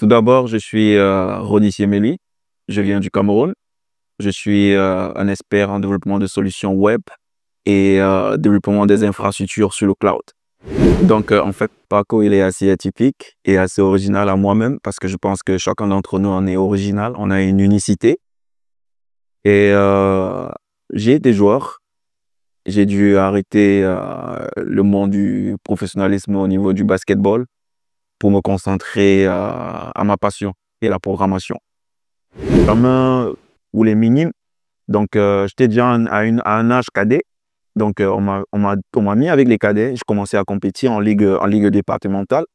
Tout d'abord, je suis Rodi Siemeli. Je viens du Cameroun. Je suis un expert en développement de solutions web et développement des infrastructures sur le cloud. Donc, en fait, Paco, il est assez atypique et assez original à moi-même parce que je pense que chacun d'entre nous en est original. On a une unicité. Et j'ai été joueur. J'ai dû arrêter le monde du professionnalisme au niveau du basketball pour me concentrer à ma passion et la programmation. La main ou les minimes, donc j'étais déjà à un âge cadet, donc on m'a mis avec les cadets. Je commençais à compétir en ligue départementale.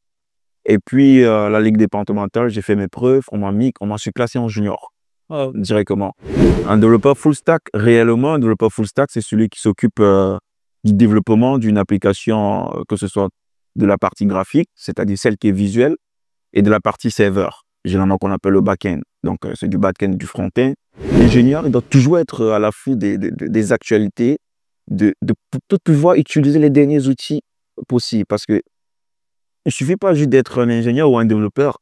Et puis la ligue départementale, j'ai fait mes preuves, on m'a surclassé en junior directement. Un développeur full stack, réellement, un développeur full stack, c'est celui qui s'occupe du développement d'une application, que ce soit de la partie graphique, c'est-à-dire celle qui est visuelle, et de la partie serveur, généralement qu'on appelle le back-end. Donc, c'est du back-end, du front-end. L'ingénieur, il doit toujours être à l'affût des actualités, pour pouvoir utiliser les derniers outils possibles. Parce que il ne suffit pas juste d'être un ingénieur ou un développeur.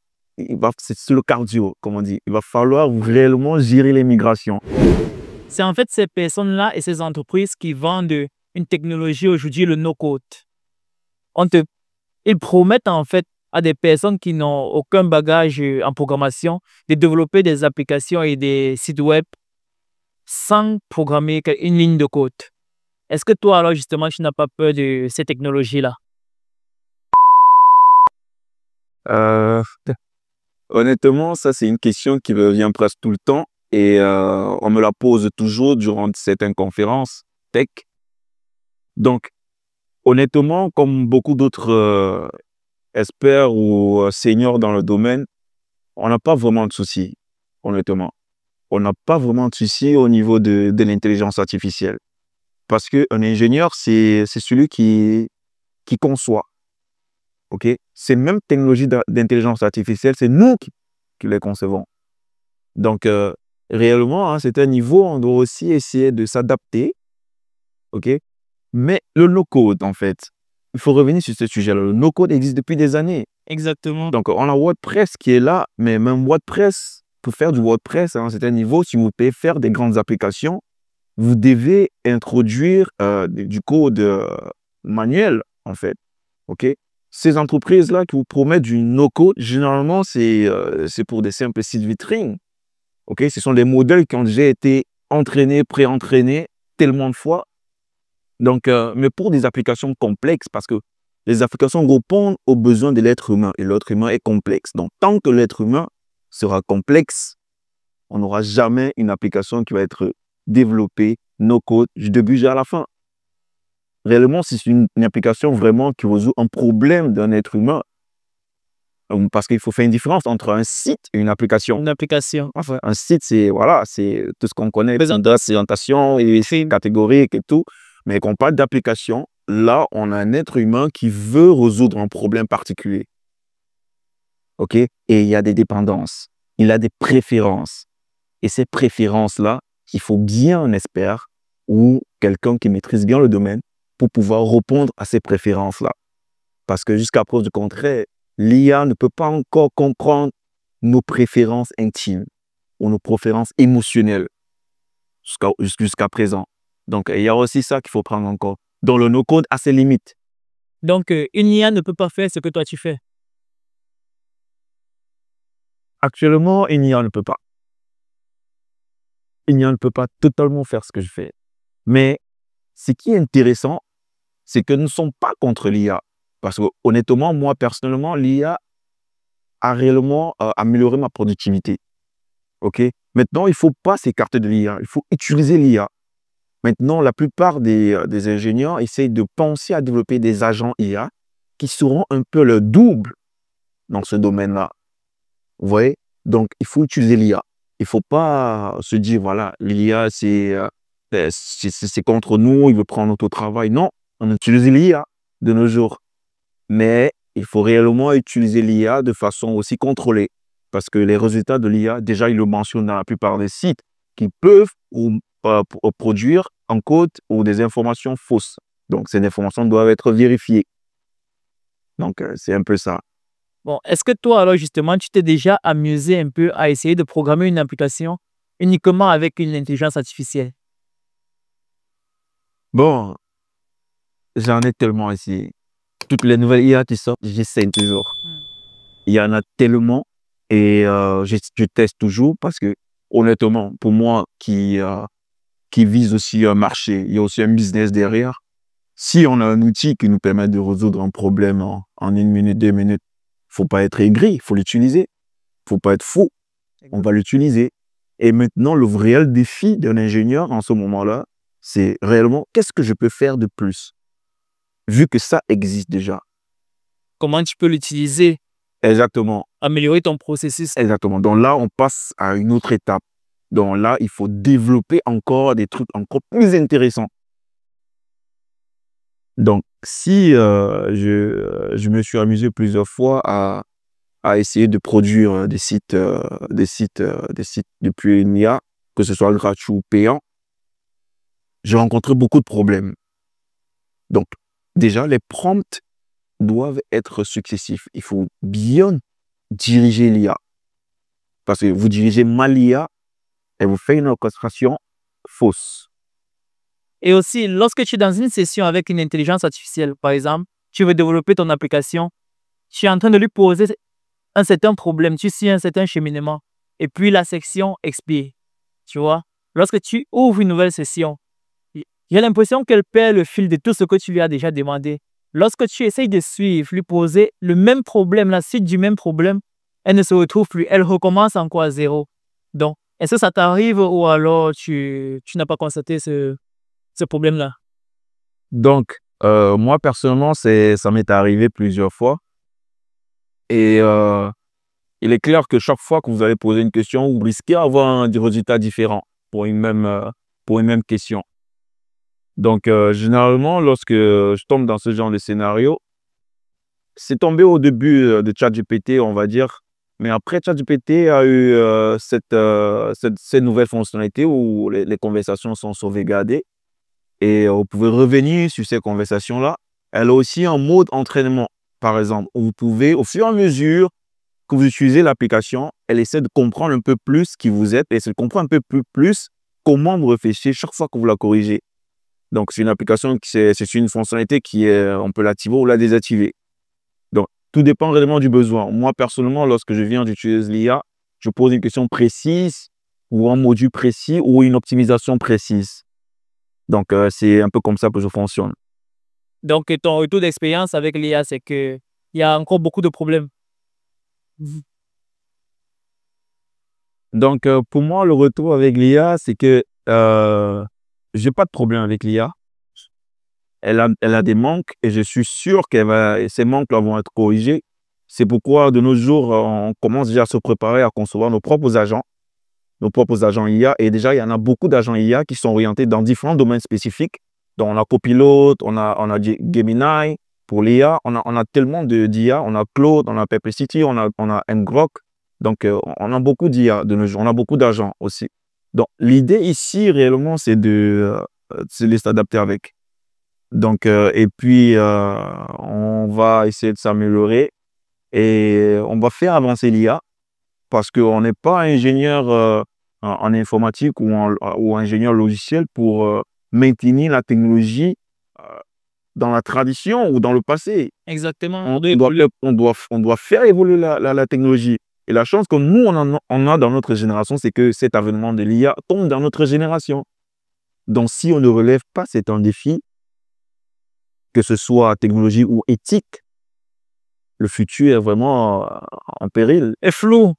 C'est le cardio, comme on dit. Il va falloir réellement gérer les migrations. C'est en fait ces personnes-là et ces entreprises qui vendent une technologie aujourd'hui, le no-code. Ils promettent en fait à des personnes qui n'ont aucun bagage en programmation de développer des applications et des sites web sans programmer une ligne de code. Est-ce que toi, alors justement, tu n'as pas peur de ces technologies-là? Honnêtement, ça, c'est une question qui revient presque tout le temps et on me la pose toujours durant certaines conférences tech. Donc, honnêtement, comme beaucoup d'autres experts ou seniors dans le domaine, on n'a pas vraiment de soucis, honnêtement. On n'a pas vraiment de soucis au niveau de l'intelligence artificielle. Parce qu'un ingénieur, c'est celui qui conçoit. OK? Ces mêmes technologies d'intelligence artificielle, c'est nous qui les concevons. Donc, réellement, à un certain niveau, on doit aussi essayer de s'adapter. OK? Mais le no-code, en fait, il faut revenir sur ce sujet-là. Le no-code existe depuis des années. Exactement. Donc, on a WordPress qui est là, mais même WordPress, pour faire du WordPress à un certain niveau, si vous voulez faire des grandes applications, vous devez introduire du code manuel, en fait. OK? Ces entreprises-là qui vous promettent du no-code, généralement, c'est pour des simples sites vitrines. OK? Ce sont des modèles qui ont déjà été entraînés, pré-entraînés tellement de fois. Donc, mais pour des applications complexes, parce que les applications répondent aux besoins de l'être humain et l'être humain est complexe. Donc, tant que l'être humain sera complexe, on n'aura jamais une application qui va être développée, no-code, du début jusqu'à la fin. Réellement, si c'est une application vraiment qui résout un problème d'un être humain, parce qu'il faut faire une différence entre un site et une application. Une application. Enfin, un site, c'est voilà, c'est tout ce qu'on connaît, présentation et catégorique et tout. Mais quand on parle d'application, là, on a un être humain qui veut résoudre un problème particulier. OK? Et il y a des dépendances. Il a des préférences. Et ces préférences-là, il faut bien un expert ou quelqu'un qui maîtrise bien le domaine pour pouvoir répondre à ces préférences-là. Parce que jusqu'à preuve du contraire, l'IA ne peut pas encore comprendre nos préférences intimes ou nos préférences émotionnelles jusqu'à présent. Donc, il y a aussi ça qu'il faut prendre en compte. Donc, le no-code a ses limites. Donc, une IA ne peut pas faire ce que toi tu fais. Actuellement, une IA ne peut pas. Une IA ne peut pas totalement faire ce que je fais. Mais ce qui est intéressant, c'est que nous ne sommes pas contre l'IA. Parce que honnêtement, moi, personnellement, l'IA a réellement amélioré ma productivité. OK? Maintenant, il ne faut pas s'écarter de l'IA. Il faut utiliser l'IA. Maintenant, la plupart des ingénieurs essayent de penser à développer des agents IA qui seront un peu le double dans ce domaine-là. Vous voyez? Donc, il faut utiliser l'IA. Il ne faut pas se dire, voilà, l'IA, c'est contre nous, il veut prendre notre travail. Non, on utilise l'IA de nos jours. Mais il faut réellement utiliser l'IA de façon aussi contrôlée. Parce que les résultats de l'IA, déjà, ils le mentionnent dans la plupart des sites qui peuvent produire en code ou des informations fausses. Donc, ces informations doivent être vérifiées. Donc, c'est un peu ça. Bon, est-ce que toi, alors, justement, tu t'es déjà amusé un peu à essayer de programmer une application uniquement avec une intelligence artificielle? Bon, j'en ai tellement essayé. Toutes les nouvelles IA qui sortent, j'essaie toujours. Hmm. Il y en a tellement et je teste toujours parce que honnêtement, pour moi qui vise aussi un marché, il y a aussi un business derrière. Si on a un outil qui nous permet de résoudre un problème en 1 minute, 2 minutes, faut pas être aigri, il faut l'utiliser. Faut pas être fou, on va l'utiliser. Et maintenant, le réel défi d'un ingénieur en ce moment-là, c'est réellement qu'est-ce que je peux faire de plus, vu que ça existe déjà. Comment tu peux l'utiliser, Exactement, améliorer ton processus? exactement. Donc là, on passe à une autre étape. Donc là, il faut développer encore des trucs encore plus intéressants. Donc, si je me suis amusé plusieurs fois à essayer de produire des sites depuis une IA, que ce soit gratuit ou payant, j'ai rencontré beaucoup de problèmes. Donc, déjà, les prompts doivent être successifs. Il faut bien diriger l'IA. Parce que vous dirigez mal l'IA et vous faites une orchestration fausse. Et aussi, lorsque tu es dans une session avec une intelligence artificielle, par exemple, tu veux développer ton application, tu es en train de lui poser un certain problème, tu suis un certain cheminement, et puis la section expire. Tu vois, lorsque tu ouvres une nouvelle session, j'ai l'impression qu'elle perd le fil de tout ce que tu lui as déjà demandé. Lorsque tu essayes de suivre, lui poser le même problème, la suite du même problème, elle ne se retrouve plus, elle recommence encore à zéro. Donc, est-ce que ça t'arrive ou alors tu n'as pas constaté ce problème-là? Donc, moi, personnellement, ça m'est arrivé plusieurs fois. Et il est clair que chaque fois que vous allez poser une question, vous risquez d'avoir un résultat différent pour une même question. Donc, généralement, lorsque je tombe dans ce genre de scénario, c'est tombé au début de ChatGPT, on va dire. Mais après, ChatGPT a eu cette nouvelle fonctionnalité où les conversations sont sauvegardées et vous pouvez revenir sur ces conversations-là. Elle a aussi un mode entraînement, par exemple, où vous pouvez, au fur et à mesure que vous utilisez l'application, elle essaie de comprendre un peu plus qui vous êtes et elle comprend un peu plus comment vous réfléchissez chaque fois que vous la corrigez. Donc, c'est une application c'est une fonctionnalité qui est, on peut l'activer ou la désactiver. Donc, tout dépend réellement du besoin. Moi, personnellement, lorsque je viens d'utiliser l'IA, je pose une question précise ou un module précis ou une optimisation précise. Donc, c'est un peu comme ça que je fonctionne. Donc, ton retour d'expérience avec l'IA, c'est qu'il y a encore beaucoup de problèmes. Donc, pour moi, le retour avec l'IA, c'est que j'ai pas de problème avec l'IA. Elle a des manques et je suis sûr ces manques-là vont être corrigés. C'est pourquoi, de nos jours, on commence déjà à se préparer à concevoir nos propres agents IA. Et déjà, il y en a beaucoup d'agents IA qui sont orientés dans différents domaines spécifiques. Donc, on a Copilot, on a Gemini pour l'IA. On a tellement d'IA. On a Claude, on a Perplexity, on a Ngrok. Donc, on a beaucoup d'IA de nos jours. On a beaucoup d'agents aussi. Donc, l'idée ici, réellement, c'est de s'adapter avec. Donc, et puis, on va essayer de s'améliorer et on va faire avancer l'IA parce qu'on n'est pas ingénieur en informatique ou ingénieur logiciel pour maintenir la technologie euh, dans la tradition ou dans le passé. Exactement. On doit faire évoluer la technologie. Et la chance que nous, on a dans notre génération, c'est que cet avènement de l'IA tombe dans notre génération. Donc, si on ne relève pas, c'est un défi, que ce soit technologie ou éthique, le futur est vraiment en péril. Et flou.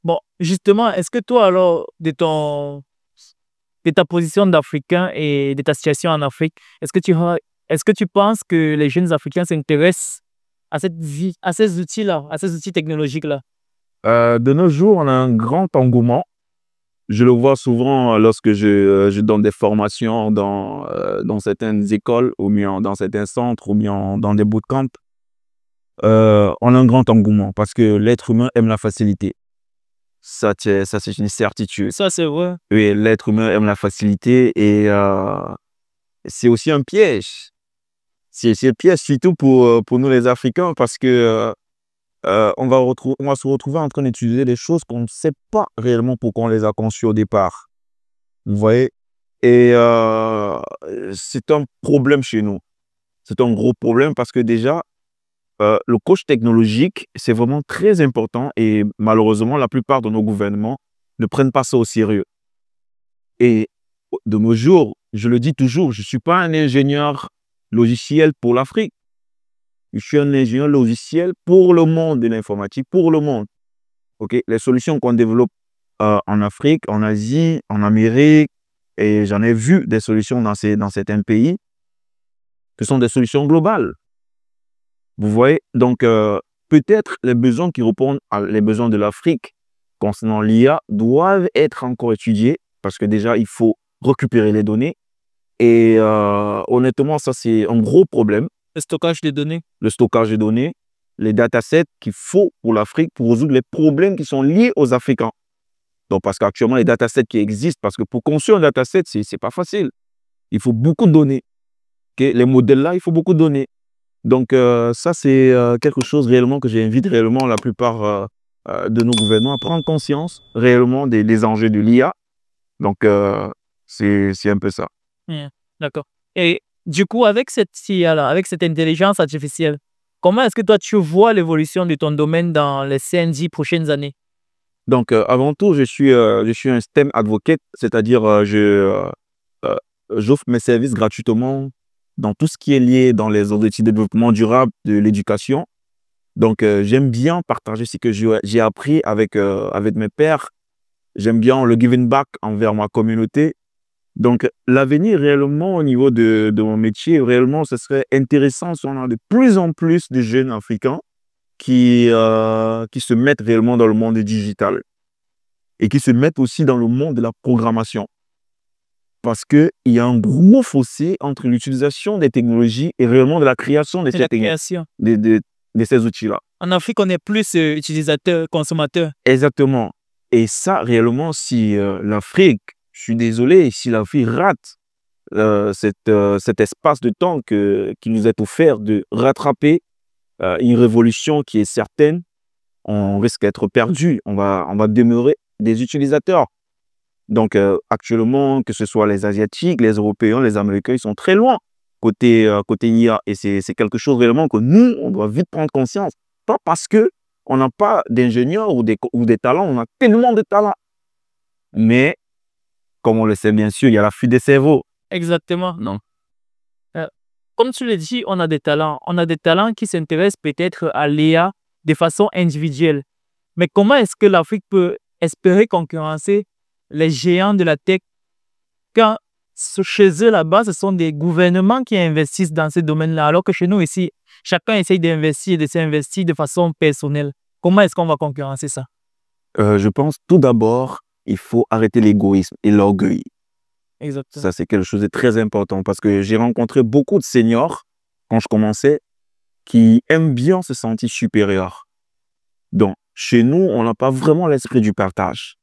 Bon, justement, est-ce que toi, alors, de ta position d'Africain et de ta situation en Afrique, est-ce que tu penses que les jeunes Africains s'intéressent à à ces outils-là, à ces outils technologiques-là? De nos jours, on a un grand engouement. Je le vois souvent lorsque je donne des formations dans certaines écoles ou bien dans certains centres ou bien dans des bootcamps. On a un grand engouement parce que l'être humain aime la facilité. Ça, c'est une certitude. Ça, c'est vrai. Oui, l'être humain aime la facilité et c'est aussi un piège. C'est un piège surtout pour nous les Africains parce que on va se retrouver en train d'utiliser des choses qu'on ne sait pas réellement pourquoi on les a conçues au départ. Vous voyez? Et c'est un problème chez nous. C'est un gros problème parce que déjà, le coach technologique, c'est vraiment très important et malheureusement, la plupart de nos gouvernements ne prennent pas ça au sérieux. Et de nos jours, je le dis toujours, je ne suis pas un ingénieur logiciel pour l'Afrique. Je suis un ingénieur logiciel pour le monde de l'informatique, pour le monde. Okay? Les solutions qu'on développe en Afrique, en Asie, en Amérique, et j'en ai vu des solutions dans certains pays, ce sont des solutions globales. Vous voyez? Donc, peut-être les besoins qui répondent à les besoins de l'Afrique concernant l'IA doivent être encore étudiés parce que déjà, il faut récupérer les données. Et honnêtement, ça, c'est un gros problème. Le stockage des données. Le stockage des données, les datasets qu'il faut pour l'Afrique pour résoudre les problèmes qui sont liés aux Africains. Donc, parce qu'actuellement, les datasets qui existent, parce que pour construire un dataset, ce n'est pas facile. Il faut beaucoup de données. Okay? Les modèles-là, il faut beaucoup de données. Donc, ça, c'est quelque chose réellement que j'invite réellement la plupart de nos gouvernements à prendre conscience réellement des enjeux de l'IA. Donc, c'est un peu ça. D'accord. Et du coup, avec cette IA-là, avec cette intelligence artificielle, comment est-ce que toi, tu vois l'évolution de ton domaine dans les 5-10 prochaines années? Donc, avant tout, je suis un STEM advocate, c'est-à-dire j'offre mes services gratuitement dans tout ce qui est lié dans les objectifs de développement durable de l'éducation. Donc, j'aime bien partager ce que j'ai appris avec mes pairs. J'aime bien le giving back envers ma communauté. Donc, l'avenir réellement au niveau de mon métier, réellement, ce serait intéressant si on a de plus en plus de jeunes Africains qui se mettent réellement dans le monde digital et qui se mettent aussi dans le monde de la programmation. Parce qu'il y a un gros fossé entre l'utilisation des technologies et réellement de la création de ces outils-là. En Afrique, on est plus utilisateur, consommateur. Exactement. Et ça, réellement, si l'Afrique, je suis désolé, si l'Afrique rate cet espace de temps qui nous est offert de rattraper une révolution qui est certaine, on risque d'être perdu. On va demeurer des utilisateurs. Donc, actuellement, que ce soit les Asiatiques, les Européens, les Américains, ils sont très loin côté IA. Et c'est quelque chose réellement que nous, on doit vite prendre conscience. Pas parce qu'on n'a pas d'ingénieurs ou des talents, on a tellement de talents. Mais, comme on le sait bien sûr, il y a la fuite des cerveaux. Exactement. Non. Comme tu l'as dit, on a des talents. On a des talents qui s'intéressent peut-être à l'IA de façon individuelle. Mais comment est-ce que l'Afrique peut espérer concurrencer les géants de la tech quand chez eux là-bas, ce sont des gouvernements qui investissent dans ces domaines-là, alors que chez nous ici, chacun essaye d'investir, de s'investir de façon personnelle. Comment est-ce qu'on va concurrencer ça? Je pense tout d'abord, il faut arrêter l'égoïsme et l'orgueil. Exactement. Ça, c'est quelque chose de très important parce que j'ai rencontré beaucoup de seniors quand je commençais qui aiment bien se sentir supérieurs. Donc, chez nous, on n'a pas vraiment l'esprit du partage.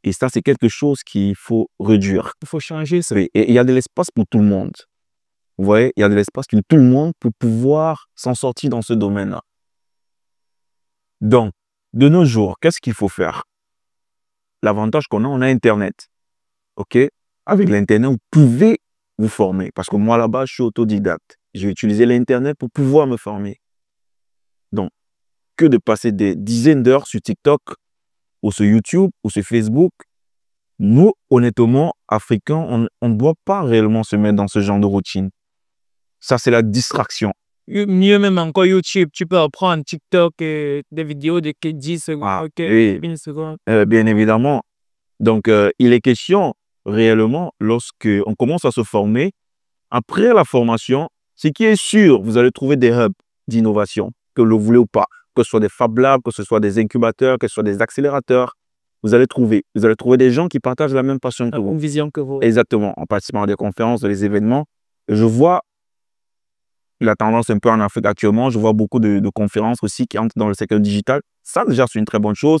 Et ça, c'est quelque chose qu'il faut réduire. Il faut changer ça. Et il y a de l'espace pour tout le monde. Vous voyez, il y a de l'espace pour tout le monde pour pouvoir s'en sortir dans ce domaine-là. Donc, de nos jours, qu'est-ce qu'il faut faire? L'avantage qu'on a, on a Internet. OK? Avec l'Internet, vous pouvez vous former. Parce que moi, là-bas, je suis autodidacte. J'ai utilisé l'Internet pour pouvoir me former. Donc, que de passer des dizaines d'heures sur TikTok ou sur YouTube ou sur Facebook, nous, honnêtement, Africains, on ne doit pas réellement se mettre dans ce genre de routine. Ça, c'est la distraction. Mieux même encore YouTube, tu peux apprendre TikTok et des vidéos de 10 secondes, oui. 1 seconde. Bien évidemment. Donc, il est question réellement, lorsqu'on commence à se former, après la formation, ce qui est sûr, vous allez trouver des hubs d'innovation, que vous le voulez ou pas, que ce soit des Fab Labs, que ce soit des incubateurs, que ce soit des accélérateurs. Vous allez trouver des gens qui partagent la même passion que vous. Une vision que vous. Exactement, en participant à des conférences, des événements. Je vois la tendance un peu en Afrique actuellement. Je vois beaucoup de conférences aussi qui entrent dans le secteur digital. Ça, déjà, c'est une très bonne chose.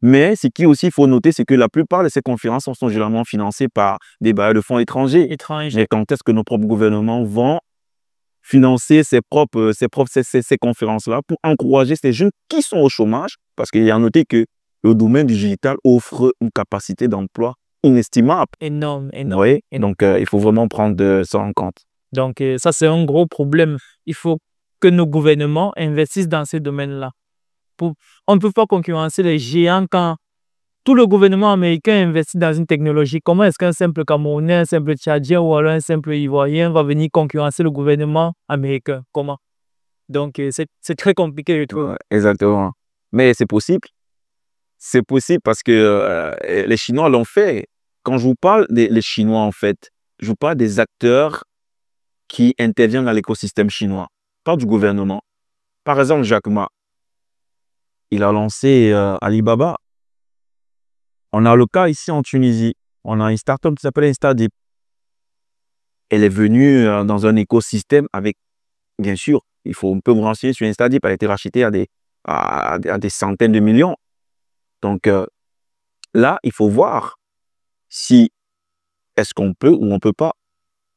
Mais ce qu'il aussi faut noter, c'est que la plupart de ces conférences sont généralement financées par des bailleurs de fonds étrangers. Mais quand est-ce que nos propres gouvernements vont financer ces conférences-là pour encourager ces jeunes qui sont au chômage, parce qu'il y a noté que le domaine du digital offre une capacité d'emploi inestimable. Énorme, énorme. Oui, donc il faut vraiment prendre ça en compte. Donc, ça, c'est un gros problème. Il faut que nos gouvernements investissent dans ce domaine-là. On ne peut pas concurrencer les géants quand tout le gouvernement américain investit dans une technologie. Comment est-ce qu'un simple Camerounais, un simple Tchadien ou alors un simple Ivoirien va venir concurrencer le gouvernement américain? Comment? Donc, c'est très compliqué, je trouve. Ouais, exactement. Mais c'est possible. C'est possible parce que les Chinois l'ont fait. Quand je vous parle des Chinois, en fait, je vous parle des acteurs qui interviennent dans l'écosystème chinois, pas du gouvernement. Par exemple, Jack Ma, il a lancé Alibaba. On a le cas ici en Tunisie. On a une startup qui s'appelle Instadeep. Elle est venue dans un écosystème avec, bien sûr, on peut me renseigner sur Instadeep, elle a été rachetée à des centaines de millions. Donc là, il faut voir si est-ce qu'on peut ou on ne peut pas.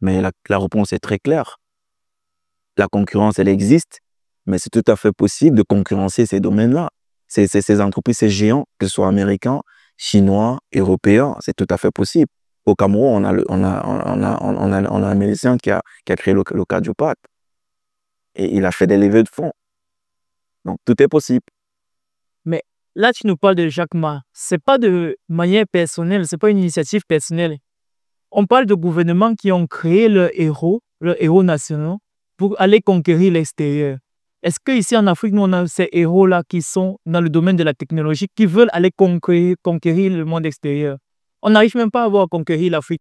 Mais la réponse est très claire. La concurrence, elle existe, mais c'est tout à fait possible de concurrencer ces domaines-là. Ces entreprises, ces géants, que ce soit américains, chinois, européens, c'est tout à fait possible. Au Cameroun, on a un Mélicien qui a créé le Cardiopath et il a fait des levées de fonds. Donc, tout est possible. Mais là, tu nous parles de Jack Ma. Ce n'est pas de manière personnelle, ce n'est pas une initiative personnelle. On parle de gouvernements qui ont créé leurs héros nationaux pour aller conquérir l'extérieur. Est-ce qu'ici en Afrique, nous, on a ces héros-là qui sont dans le domaine de la technologie, qui veulent aller conquérir le monde extérieur? On n'arrive même pas à voir conquérir l'Afrique.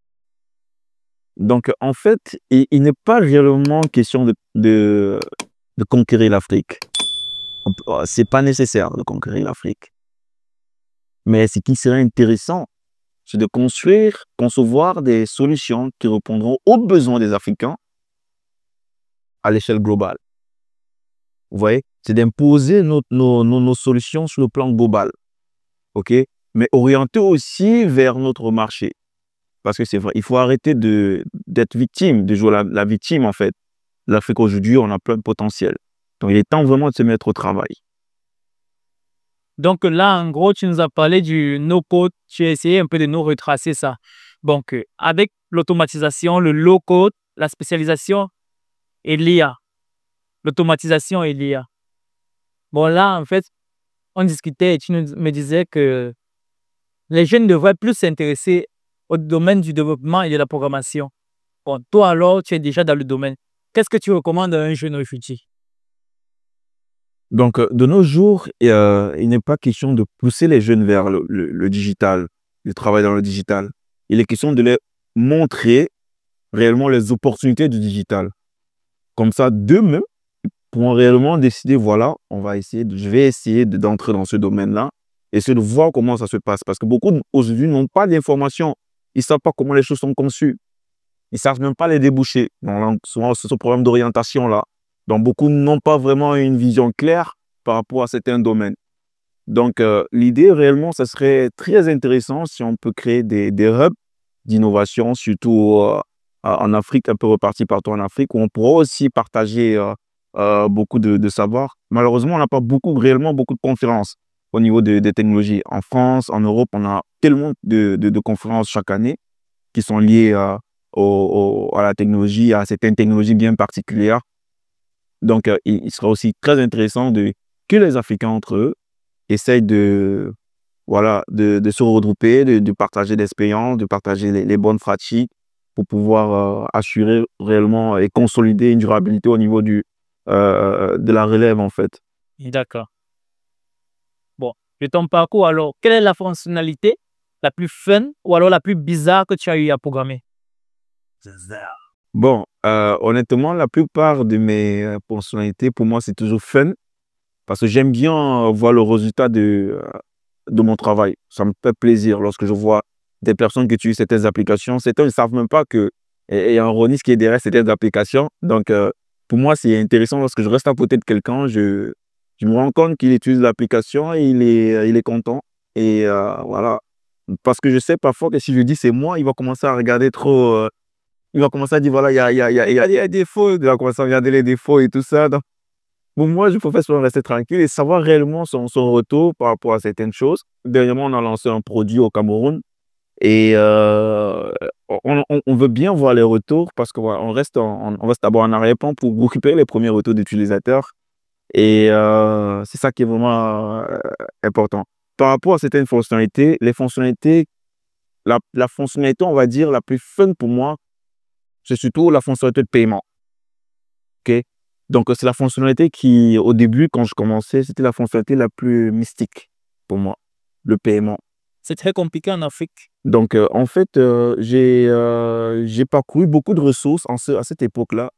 Donc, en fait, il n'est pas réellement question de conquérir l'Afrique. Ce n'est pas nécessaire de conquérir l'Afrique. Mais ce qui serait intéressant, c'est de concevoir des solutions qui répondront aux besoins des Africains à l'échelle globale. Vous voyez, c'est d'imposer nos solutions sur le plan global, ok? Mais orienter aussi vers notre marché. Parce que c'est vrai, il faut arrêter d'être victime, de jouer la victime en fait. L'Afrique aujourd'hui, on a plein de potentiel. Donc, il est temps vraiment de se mettre au travail. Donc là, en gros, tu nous as parlé du no-code. Tu as essayé un peu de nous retracer ça. Donc, avec l'automatisation, le low-code, la spécialisation et l'IA. L'automatisation et l'IA. Bon, là, en fait, on discutait et tu me disais que les jeunes devraient plus s'intéresser au domaine du développement et de la programmation. Bon, toi alors, tu es déjà dans le domaine. Qu'est-ce que tu recommandes à un jeune réfugié? Donc, de nos jours, il n'est pas question de pousser les jeunes vers le digital, le travail dans le digital. Il est question de les montrer réellement les opportunités du digital. Comme ça, d'eux-mêmes, ils pourront réellement décider, voilà, je vais essayer d'entrer dans ce domaine-là, essayer de voir comment ça se passe. Parce que beaucoup aujourd'hui n'ont pas d'informations. Ils ne savent pas comment les choses sont conçues. Ils ne savent même pas les déboucher. Donc, souvent, c'est ce problème d'orientation-là. Donc, beaucoup n'ont pas vraiment une vision claire par rapport à certains domaines. Donc, l'idée réellement, ce serait très intéressant si on peut créer des hubs d'innovation, surtout en Afrique, un peu repartis partout en Afrique, où on pourra aussi partager beaucoup de savoir. Malheureusement, on n'a pas réellement beaucoup de conférences au niveau des technologies. En France, en Europe, on a tellement de conférences chaque année qui sont liées à la technologie, à certaines technologies bien particulières. Donc, il sera aussi très intéressant que les Africains entre eux essayent voilà, de se regrouper, de partager l'expérience, de partager les bonnes pratiques pour pouvoir assurer réellement et consolider une durabilité au niveau de la relève, en fait. D'accord. Bon, de ton parcours, alors, quelle est la fonctionnalité la plus fun ou alors la plus bizarre que tu as eu à programmer? Bon, honnêtement, la plupart de mes fonctionnalités, pour moi, c'est toujours fun parce que j'aime bien voir le résultat de mon travail. Ça me fait plaisir lorsque je vois des personnes qui utilisent certaines applications. Certains ne savent même pas qu'il y a un Ronis qui est derrière certaines applications. Donc, pour moi, c'est intéressant lorsque je reste à côté de quelqu'un, je me rends compte qu'il utilise l'application et il est content. Et voilà. Parce que je sais parfois que si je dis c'est moi, il va commencer à regarder trop il va commencer à dire, voilà, il y a des défauts, il va commencer à regarder les défauts et tout ça. Donc, pour moi, je préfère souvent rester tranquille et savoir réellement son retour par rapport à certaines choses. Dernièrement, on a lancé un produit au Cameroun et on veut bien voir les retours parce qu'on on reste, on reste d'abord en arrière-plan pour récupérer les premiers retours d'utilisateurs. Et c'est ça qui est vraiment important. Par rapport à certaines fonctionnalités, les fonctionnalités, la fonctionnalité, on va dire, la plus fun pour moi, c'est surtout la fonctionnalité de paiement. OK? Donc, c'est la fonctionnalité qui, au début, quand je commençais, c'était la fonctionnalité la plus mystique pour moi, le paiement. C'est très compliqué en Afrique. Donc, en fait, j'ai parcouru beaucoup de ressources à cette époque-là.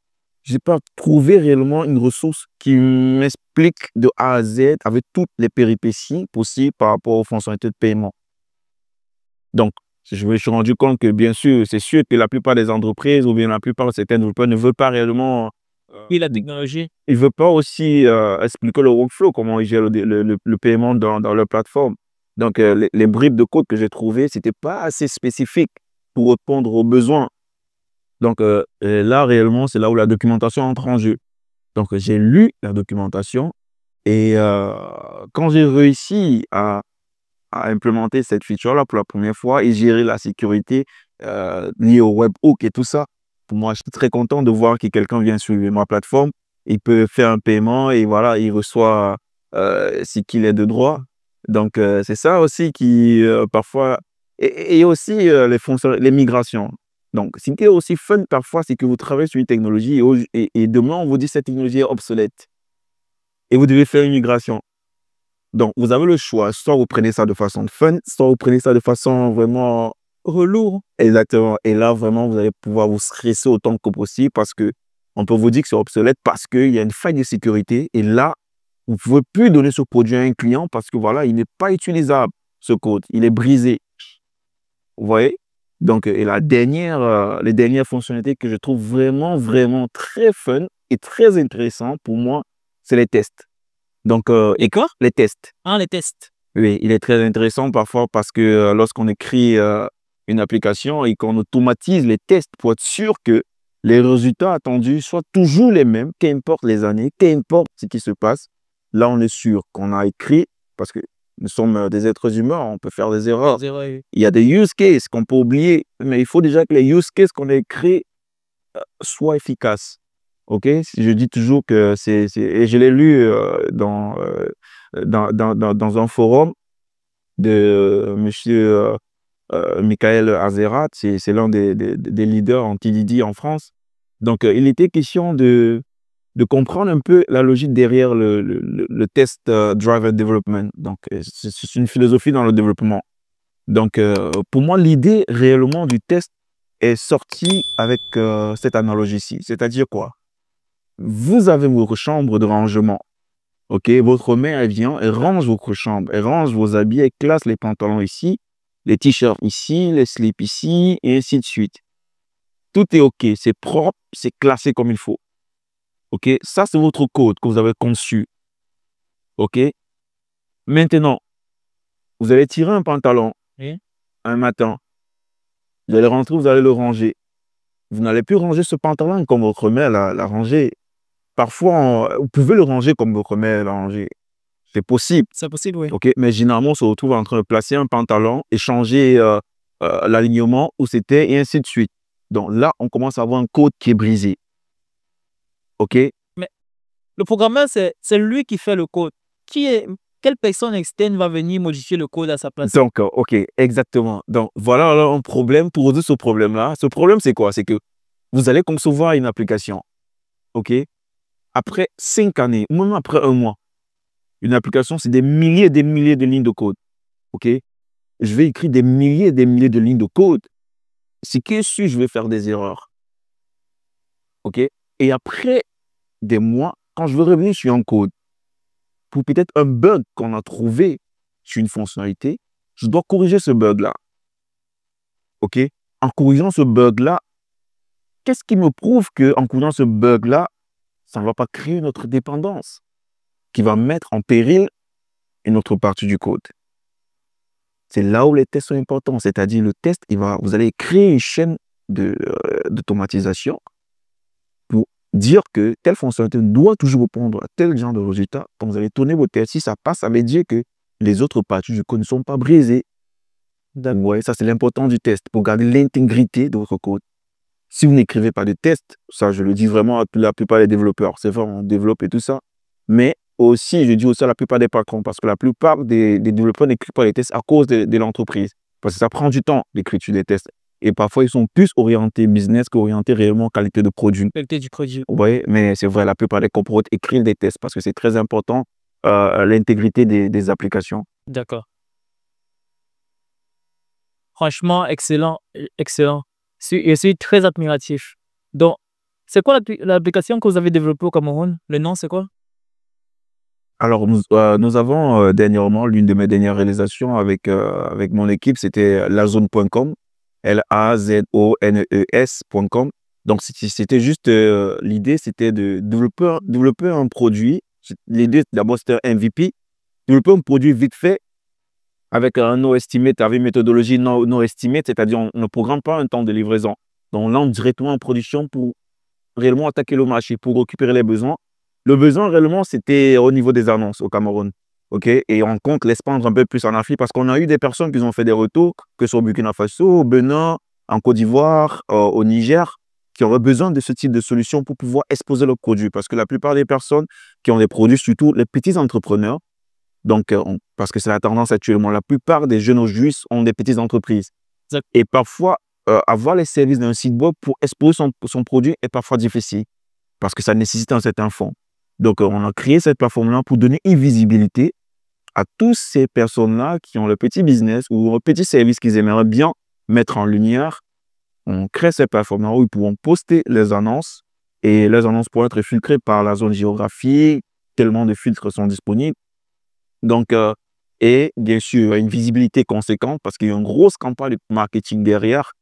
Je n'ai pas trouvé réellement une ressource qui m'explique de A à Z avec toutes les péripéties possibles par rapport aux fonctionnalités de paiement. Donc, je me suis rendu compte que, bien sûr, c'est sûr que la plupart des entreprises ou bien la plupart de certains développeurs ne veulent pas réellement. Puis la technologie. Ils ne veulent pas aussi expliquer le workflow, comment ils gèrent le paiement dans leur plateforme. Donc, les bribes de code que j'ai trouvées, ce n'était pas assez spécifique pour répondre aux besoins. Donc, là, réellement, c'est là où la documentation entre en jeu. Donc, j'ai lu la documentation et quand j'ai réussi à implémenter cette feature-là pour la première fois et gérer la sécurité liée au webhook et tout ça, pour moi, je suis très content de voir que quelqu'un vient sur ma plateforme, il peut faire un paiement et voilà, il reçoit ce qu'il est de droit. Donc, c'est ça aussi qui, parfois, et aussi les migrations. Donc, ce qui est aussi fun parfois, c'est que vous travaillez sur une technologie et demain, on vous dit que cette technologie est obsolète et vous devez faire une migration. Donc, vous avez le choix. Soit vous prenez ça de façon fun, soit vous prenez ça de façon vraiment Relou. exactement. Et là, vraiment, vous allez pouvoir vous stresser autant que possible parce que on peut vous dire que c'est obsolète parce qu'il y a une faille de sécurité. Et là, vous ne pouvez plus donner ce produit à un client parce que voilà, il n'est pas utilisable, ce code. Il est brisé. Vous voyez? Donc, et les dernières fonctionnalités que je trouve vraiment, vraiment très fun et très intéressant pour moi, c'est les tests. Donc, Et quoi? les tests. Ah, les tests. Oui, il est très intéressant parfois parce que lorsqu'on écrit une application et qu'on automatise les tests pour être sûr que les résultats attendus soient toujours les mêmes, qu'importe les années, qu'importe ce qui se passe, là, on est sûr qu'on a écrit, parce que nous sommes des êtres humains, on peut faire des erreurs. Il y a des use cases qu'on peut oublier, mais il faut déjà que les use cases qu'on a écrits soient efficaces. OK? Je dis toujours que et je l'ai lu dans un forum de monsieur Michael Azerrad, c'est l'un des leaders en TDD en France. Donc, il était question de comprendre un peu la logique derrière le test driven development. Donc, c'est une philosophie dans le développement. Donc, pour moi, l'idée réellement du test est sortie avec cette analogie-ci. C'est-à-dire quoi? Vous avez votre chambre de rangement. OK? Votre mère, elle vient, elle range votre chambre, elle range vos habits, elle classe les pantalons ici, les t-shirts ici, les slips ici, et ainsi de suite. Tout est OK, c'est propre, c'est classé comme il faut. OK? Ça, c'est votre code que vous avez conçu. OK? Maintenant, vous allez tirer un pantalon Oui. un matin. Vous allez rentrer, vous allez le ranger. Vous n'allez plus ranger ce pantalon comme votre mère l'a rangé. Parfois, vous pouvez le ranger comme votre mère l'a rangé. C'est possible. C'est possible, oui. OK? Mais généralement, on se retrouve en train de placer un pantalon et changer l'alignement où c'était et ainsi de suite. Donc là, on commence à avoir un code qui est brisé. OK? Mais le programmeur, c'est lui qui fait le code. Quelle personne externe va venir modifier le code à sa place? Donc, OK, exactement. Donc, voilà alors un problème pour résoudre ce problème-là. Ce problème, c'est quoi? C'est que vous allez concevoir une application. OK? Après 5 années, ou même après un mois, une application, c'est des milliers et des milliers de lignes de code. OK? Je vais écrire des milliers et des milliers de lignes de code. Ce qui est sûr, je vais faire des erreurs. OK? Et après des mois, quand je veux revenir sur un code, pour peut-être un bug qu'on a trouvé sur une fonctionnalité, je dois corriger ce bug-là. OK? En corrigeant ce bug-là, qu'est-ce qui me prouve qu'en corrigeant ce bug-là, ça ne va pas créer notre dépendance qui va mettre en péril une autre partie du code? C'est là où les tests sont importants. C'est-à-dire le test, vous allez créer une chaîne d'automatisation pour dire que telle fonctionnalité doit toujours répondre à tel genre de résultat. Quand vous allez tourner vos tests, si ça passe, ça veut dire que les autres parties du code ne sont pas brisées. Ouais, ça, c'est l'important du test pour garder l'intégrité de votre code. Si vous n'écrivez pas de test, ça, je le dis vraiment à la plupart des développeurs. C'est vrai, on développe et tout ça. Mais aussi, je dis aussi à la plupart des patrons, parce que la plupart des développeurs n'écrivent pas les tests à cause de l'entreprise. Parce que ça prend du temps, l'écriture des tests. Et parfois, ils sont plus orientés business qu'orientés réellement qualité de produit. Qualité du produit. Vous voyez, mais c'est vrai, la plupart des corporates écrivent des tests parce que c'est très important, l'intégrité des applications. D'accord. Franchement, excellent, excellent. Je suis très admiratif. Donc, c'est quoi l'application que vous avez développée au Cameroun? Le nom, c'est quoi? Alors, nous avons dernièrement, l'une de mes dernières réalisations avec mon équipe, c'était lazone.com, LAZONES.com. Donc, c'était juste, l'idée, c'était de développer un produit. L'idée, d'abord, c'était un MVP, développer un produit vite fait avec un no estimate, avec une méthodologie no estimate, c'est-à-dire on ne programme pas un temps de livraison. Donc, on lance directement en production pour réellement attaquer le marché, pour récupérer les besoins. Le besoin, réellement, c'était au niveau des annonces au Cameroun. OK? Et on compte l'expandre un peu plus en Afrique parce qu'on a eu des personnes qui ont fait des retours, que ce soit au Burkina Faso, au Bénin, en Côte d'Ivoire, au Niger, qui auraient besoin de ce type de solution pour pouvoir exposer leurs produits. Parce que la plupart des personnes qui ont des produits, surtout les petits entrepreneurs, donc, parce que c'est la tendance actuellement, la plupart des jeunes aujourd'hui ont des petites entreprises. Et parfois, avoir les services d'un site web pour exposer son produit est parfois difficile parce que ça nécessite un certain fonds. Donc, on a créé cette plateforme-là pour donner une visibilité à tous ces personnes-là qui ont le petit business ou un petit service qu'ils aimeraient bien mettre en lumière. On crée cette plateforme-là où ils pourront poster les annonces et les annonces pourront être filtrées par la zone géographique, tellement de filtres sont disponibles. Donc, et bien sûr, une visibilité conséquente parce qu'il y a une grosse campagne de marketing derrière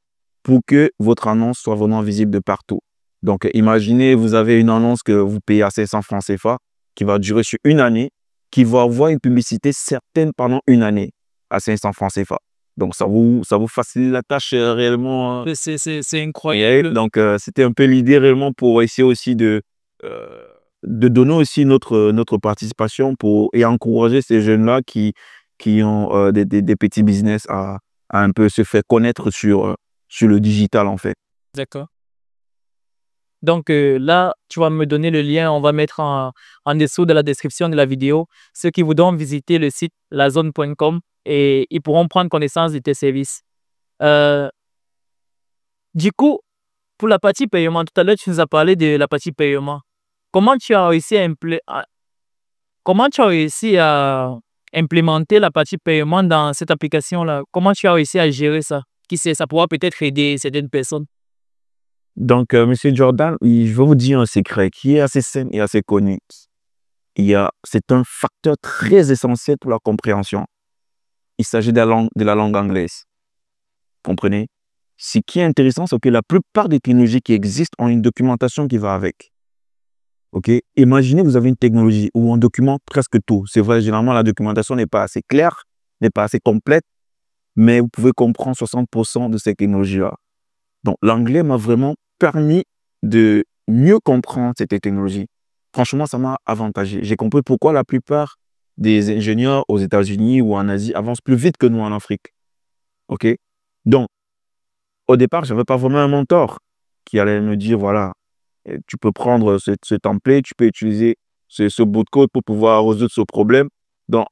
pour que votre annonce soit vraiment visible de partout. Donc, imaginez, vous avez une annonce que vous payez à 500 francs CFA qui va durer sur une année, qui va avoir une publicité certaine pendant une année à 500 francs CFA. Donc, ça vous facilite la tâche réellement. C'est incroyable. Donc, c'était un peu l'idée réellement pour essayer aussi de donner aussi notre participation et encourager ces jeunes-là qui ont des petits business à un peu se faire connaître sur le digital, en fait. D'accord. Donc là, tu vas me donner le lien, on va mettre en dessous de la description de la vidéo. Ceux qui voudront visiter le site lazone.com et ils pourront prendre connaissance de tes services. Euh, du coup, pour la partie paiement, tout à l'heure, tu nous as parlé de la partie paiement. Comment tu as réussi à implémenter la partie paiement dans cette application-là? Comment tu as réussi à gérer ça? Qui sait, ça pourra peut-être aider certaines personnes. Donc, Monsieur Jordan, je vais vous dire un secret qui est assez simple et assez connu. C'est un facteur très essentiel pour la compréhension. Il s'agit de la langue anglaise. Comprenez? Ce qui est intéressant, c'est que la plupart des technologies qui existent ont une documentation qui va avec. OK? Imaginez, vous avez une technologie où on documente presque tout. C'est vrai, généralement, la documentation n'est pas assez claire, n'est pas assez complète, mais vous pouvez comprendre 60% de ces technologies-là. Donc, l'anglais m'a vraiment permis de mieux comprendre cette technologie. Franchement, ça m'a avantagé. J'ai compris pourquoi la plupart des ingénieurs aux États-Unis ou en Asie avancent plus vite que nous en Afrique. OK? Donc, au départ, je n'avais pas vraiment un mentor qui allait me dire, voilà, tu peux prendre ce template, tu peux utiliser ce bout de code pour pouvoir résoudre ce problème. Donc,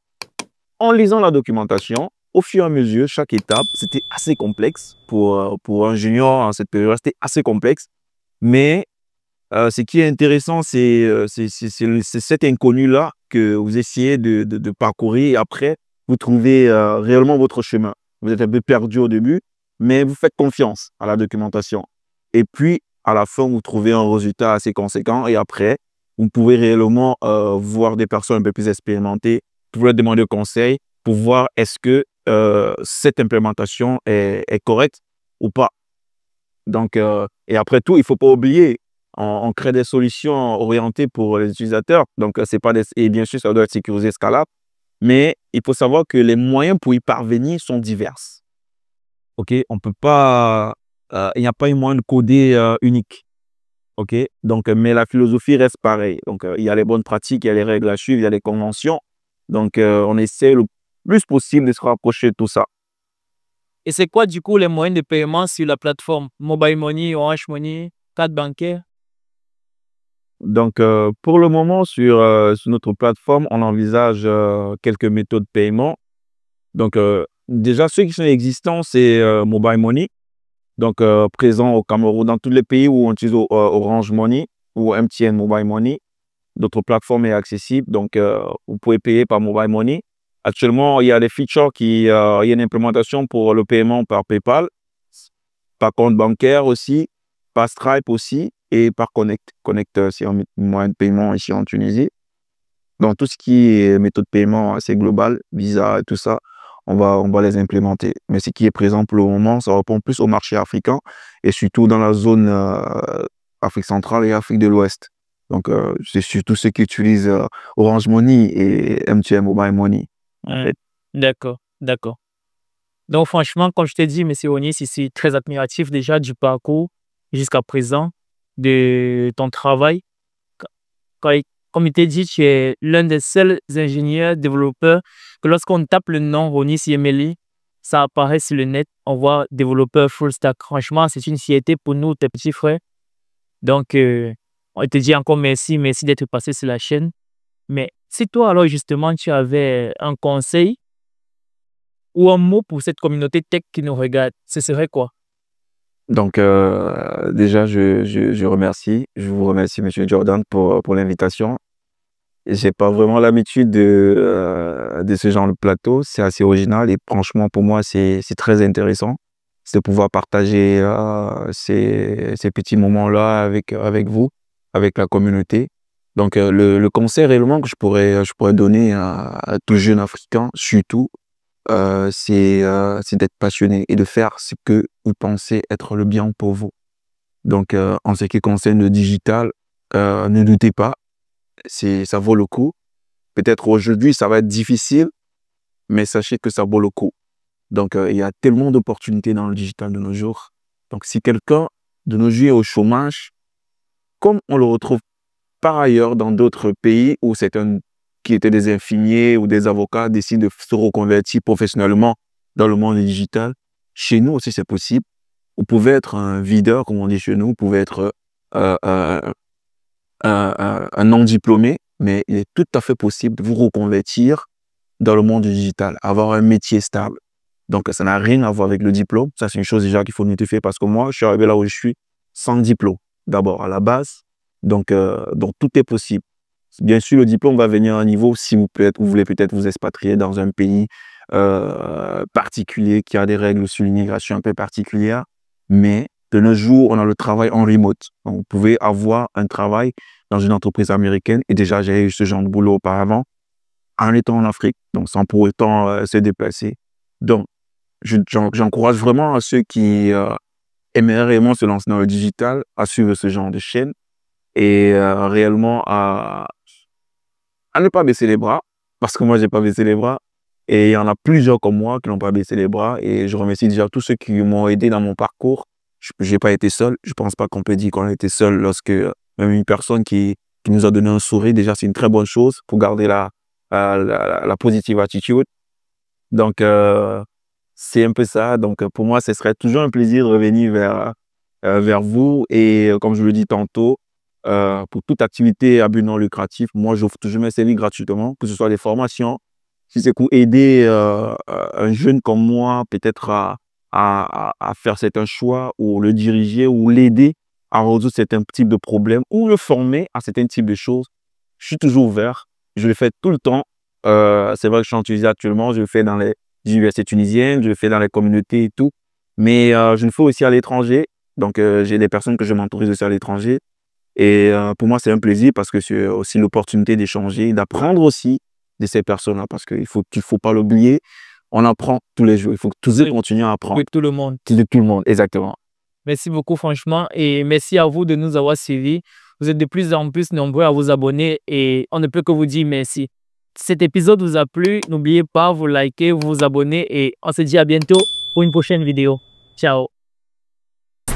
en lisant la documentation, au fur et à mesure, chaque étape, c'était assez complexe pour un junior en cette période, c'était assez complexe. Mais ce qui est intéressant, c'est cet inconnu-là que vous essayez de parcourir et après, vous trouvez réellement votre chemin. Vous êtes un peu perdu au début, mais vous faites confiance à la documentation. Et puis, à la fin, vous trouvez un résultat assez conséquent et après, vous pouvez réellement voir des personnes un peu plus expérimentées, vous pouvez demander conseil pour voir est-ce que cette implémentation est correcte ou pas. Donc, et après tout, il ne faut pas oublier, on crée des solutions orientées pour les utilisateurs. Donc, c'est pas et bien sûr, ça doit être sécurisé, scalable. Mais il faut savoir que les moyens pour y parvenir sont divers. OK? On ne peut pas il n'y a pas un moyen de coder unique. OK? Donc, mais la philosophie reste pareille. Donc, il y a les bonnes pratiques, il y a les règles à suivre, il y a les conventions. Donc, on essaie le plus possible de se rapprocher de tout ça. Et c'est quoi du coup les moyens de paiement sur la plateforme? Mobile Money, Orange Money, carte bancaire? Donc, pour le moment, sur notre plateforme, on envisage quelques méthodes de paiement. Donc, déjà, ceux qui sont existants, c'est Mobile Money. Donc, présent au Cameroun, dans tous les pays où on utilise Orange Money ou MTN Mobile Money. Notre plateforme est accessible. Donc, vous pouvez payer par Mobile Money. Actuellement, il y a des features il y a une implémentation pour le paiement par PayPal, par compte bancaire aussi, par Stripe aussi et par Connect. Connect, c'est un moyen de paiement ici en Tunisie. Donc, tout ce qui est méthode de paiement assez global, Visa et tout ça, on va les implémenter. Mais ce qui est présent pour le moment, ça répond plus au marché africain et surtout dans la zone Afrique centrale et Afrique de l'Ouest. Donc, c'est surtout ceux qui utilisent Orange Money et MTN Mobile Money. En fait. D'accord, d'accord. Donc franchement, comme je t'ai dit, M. Onis, je suis très admiratif déjà du parcours jusqu'à présent, de ton travail. Quand- Comme il t'a dit, tu es l'un des seuls ingénieurs, développeurs, que lorsqu'on tape le nom Ronis Yemeli, ça apparaît sur le net, on voit développeur full stack. Franchement, c'est une fierté pour nous, tes petits frères. Donc, on te dit encore merci, merci d'être passé sur la chaîne. Mais si toi, alors justement, tu avais un conseil ou un mot pour cette communauté tech qui nous regarde, ce serait quoi? Donc, déjà, je remercie. Je vous remercie, Monsieur Jordan, pour l'invitation. J'ai pas vraiment l'habitude de ce genre de plateau. C'est assez original et franchement, pour moi, c'est très intéressant. C'est de pouvoir partager ces petits moments-là avec vous, avec la communauté. Donc, le conseil réellement que je pourrais donner à tout jeune Africain, surtout, c'est d'être passionné et de faire ce que vous pensez être le bien pour vous. Donc, en ce qui concerne le digital, ne doutez pas, ça vaut le coup. Peut-être aujourd'hui, ça va être difficile, mais sachez que ça vaut le coup. Donc, il y a tellement d'opportunités dans le digital de nos jours. Donc, si quelqu'un de nos jours est au chômage, comme on le retrouve par ailleurs dans d'autres pays où qui étaient des infirmiers ou des avocats décident de se reconvertir professionnellement dans le monde digital, chez nous aussi, c'est possible. Vous pouvez être un videur, comme on dit chez nous, vous pouvez être euh, euh, un non-diplômé, mais il est tout à fait possible de vous reconvertir dans le monde digital, avoir un métier stable. Donc, ça n'a rien à voir avec le diplôme. Ça, c'est une chose déjà qu'il faut notifier parce que moi, je suis arrivé là où je suis sans diplôme. D'abord, à la base. Donc, tout est possible. Bien sûr, le diplôme va venir à un niveau si vous voulez peut-être vous expatrier dans un pays particulier qui a des règles sur l'immigration un peu particulières. Mais de nos jours, on a le travail en remote. Donc, vous pouvez avoir un travail dans une entreprise américaine. Et déjà, j'ai eu ce genre de boulot auparavant en étant en Afrique, donc sans pour autant se déplacer. Donc, j'encourage vraiment à ceux qui aimeraient réellement se lancer dans le digital à suivre ce genre de chaîne et réellement à ne pas baisser les bras, parce que moi, j'ai pas baissé les bras. Et il y en a plusieurs comme moi qui n'ont pas baissé les bras. Et je remercie déjà tous ceux qui m'ont aidé dans mon parcours. Je n'ai pas été seul. Je pense pas qu'on peut dire qu'on a été seul lorsque même une personne qui nous a donné un sourire, déjà, c'est une très bonne chose pour garder la positive attitude. Donc, c'est un peu ça. Donc, pour moi, ce serait toujours un plaisir de revenir vers vous. Et comme je le dis tantôt, pour toute activité à but non lucratif, moi, j'offre toujours mes services gratuitement, que ce soit des formations. Si c'est pour aider un jeune comme moi, peut-être à faire certains choix ou le diriger ou l'aider à résoudre certains types de problèmes ou le former à certains types de choses, je suis toujours ouvert. Je le fais tout le temps. C'est vrai que je suis en Tunisie actuellement, je le fais dans les universités tunisiennes, je le fais dans les communautés et tout. Mais je le fais aussi à l'étranger. Donc, j'ai des personnes que je m'autorise aussi à l'étranger. Et pour moi, c'est un plaisir parce que c'est aussi l'opportunité d'échanger, d'apprendre aussi de ces personnes-là parce qu'il faut pas l'oublier. On apprend tous les jours. Il faut toujours continuer à apprendre. Oui, tout le monde. De tout le monde, exactement. Merci beaucoup, franchement. Et merci à vous de nous avoir suivis. Vous êtes de plus en plus nombreux à vous abonner et on ne peut que vous dire merci. Cet épisode vous a plu, n'oubliez pas, vous likez, vous abonner et on se dit à bientôt pour une prochaine vidéo. Ciao.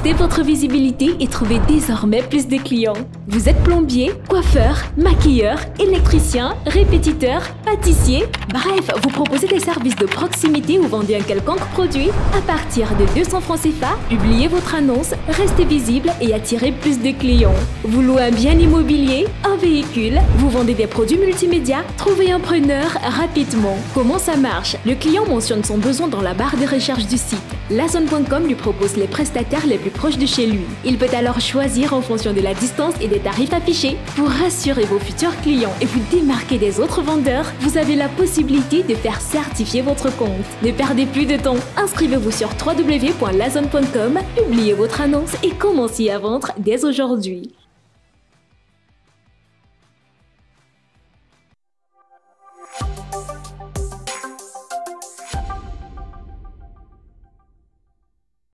Boostez votre visibilité et trouvez désormais plus de clients. Vous êtes plombier, coiffeur, maquilleur, électricien, répétiteur, pâtissier. Bref, vous proposez des services de proximité ou vendez un quelconque produit. À partir de 200 francs CFA, publiez votre annonce, restez visible et attirez plus de clients. Vous louez un bien immobilier, un véhicule, vous vendez des produits multimédia, trouvez un preneur rapidement. Comment ça marche? Le client mentionne son besoin dans la barre de recherche du site. Lazone.com lui propose les prestataires les plus proches de chez lui. Il peut alors choisir en fonction de la distance et des tarifs affichés. Pour rassurer vos futurs clients et vous démarquer des autres vendeurs, vous avez la possibilité de faire certifier votre compte. Ne perdez plus de temps. Inscrivez-vous sur www.lazone.com, publiez votre annonce et commencez à vendre dès aujourd'hui.